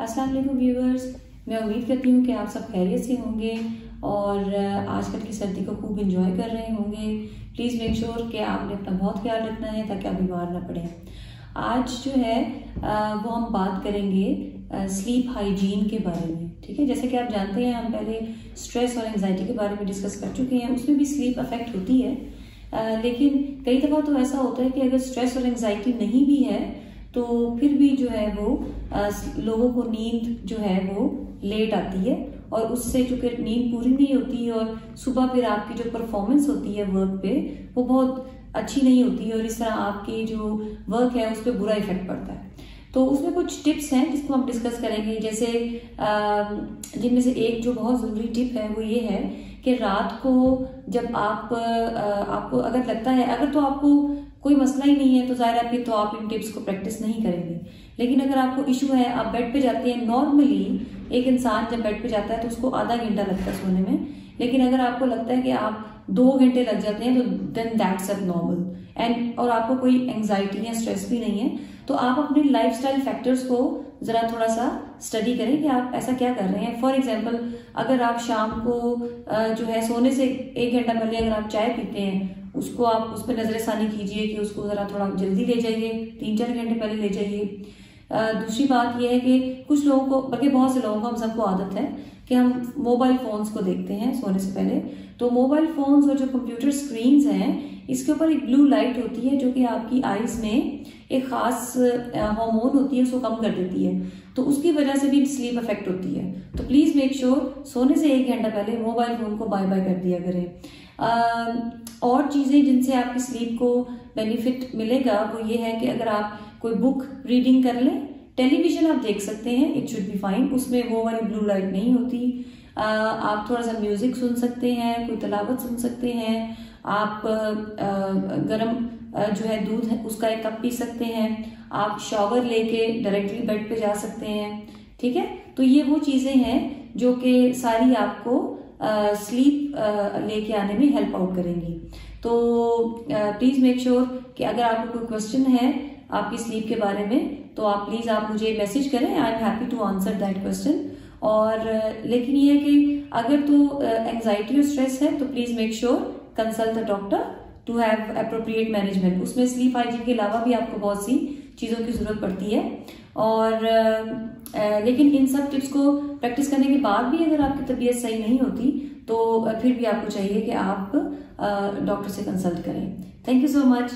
अस्सलाम वालेकुम व्यूअर्स, मैं उम्मीद करती हूँ कि आप सब खैरियत से होंगे और आजकल की सर्दी को खूब इंजॉय कर रहे होंगे। प्लीज़ मेक श्योर कि आपने अपना बहुत ख्याल रखना है ताकि आप बीमार ना पड़ें। आज जो है वो हम बात करेंगे स्लीप हाइजीन के बारे में। ठीक है, जैसे कि आप जानते हैं हम पहले स्ट्रेस और एंजाइटी के बारे में डिस्कस कर चुके हैं, उसमें भी स्लीप अफेक्ट होती है। लेकिन कई दफ़ा तो ऐसा होता है कि अगर स्ट्रेस और एंजाइटी नहीं भी है तो फिर भी जो है वो लोगों को नींद जो है वो लेट आती है और उससे चूंकि नींद पूरी नहीं होती और सुबह फिर आपकी जो परफॉर्मेंस होती है वर्क पे वो बहुत अच्छी नहीं होती है और इस तरह आपकी जो वर्क है उस पर बुरा इफेक्ट पड़ता है। तो उसमें कुछ टिप्स हैं जिसको हम डिस्कस करेंगे। जैसे जिनमें से एक जो बहुत ज़रूरी टिप है वो ये है कि रात को जब आपको अगर लगता है, अगर तो आपको कोई मसला ही नहीं है तो जाहिर है फिर तो आप इन टिप्स को प्रैक्टिस नहीं करेंगे। लेकिन अगर आपको इशू है, आप बेड पे जाते हैं, नॉर्मली एक इंसान जब बेड पे जाता है तो उसको आधा घंटा लगता है सोने में, लेकिन अगर आपको लगता है कि आप 2 घंटे लग जाते हैं तो देन दैट्स एबनॉर्मल और आपको कोई एंजाइटी या स्ट्रेस भी नहीं है, तो आप अपने लाइफस्टाइल फैक्टर्स को जरा थोड़ा सा स्टडी करें कि आप ऐसा क्या कर रहे हैं। फॉर एग्जाम्पल, अगर आप शाम को जो है सोने से 1 घंटा पहले अगर आप चाय पीते हैं, उसको आप उस पर नजरसानी कीजिए कि उसको जरा थोड़ा जल्दी ले जाइए, 3-4 घंटे पहले ले जाइए। दूसरी बात यह है कि कुछ लोगों को, बल्कि बहुत से लोगों को, हम सबको आदत है कि हम मोबाइल फोन्स को देखते हैं सोने से पहले। तो मोबाइल फोन्स और जो कंप्यूटर स्क्रीन्स हैं इसके ऊपर एक ब्लू लाइट होती है जो कि आपकी आईज में एक खास हार्मोन होती है, उसको कम कर देती है, तो उसकी वजह से भी स्लीप अफेक्ट होती है। तो प्लीज मेक श्योर सोने से 1 घंटा पहले मोबाइल फोन को बाय बाय कर दिया करें। और चीजें जिनसे आपकी स्लीप को बेनिफिट मिलेगा वो ये है कि अगर आप कोई बुक रीडिंग कर लें, टेलीविजन आप देख सकते हैं, इट शुड बी फाइन, उसमें वो वाली ब्लू लाइट नहीं होती। आप थोड़ा सा म्यूजिक सुन सकते हैं, कोई तलावत सुन सकते हैं, आप गरम जो है दूध है उसका 1 कप पी सकते हैं, आप शॉवर लेके डायरेक्टली बेड पे जा सकते हैं। ठीक है, तो ये वो चीजें हैं जो कि सारी आपको स्लीप लेके आने में हेल्प आउट करेंगी। तो प्लीज मेक श्योर कि अगर आपको कोई क्वेश्चन है आपकी स्लीप के बारे में तो आप प्लीज आप मुझे मैसेज करें, I am happy to answer that question. और लेकिन ये है कि अगर तो एंजाइटी और स्ट्रेस है तो please make sure consult the doctor to have appropriate management. उसमें स्लीप हाइजीन के अलावा भी आपको बहुत सी चीजों की जरूरत पड़ती है। और लेकिन इन सब टिप्स को प्रैक्टिस करने के बाद भी अगर आपकी तबीयत सही नहीं होती तो फिर भी आपको चाहिए कि आप डॉक्टर से कंसल्ट करें। Thank you so much.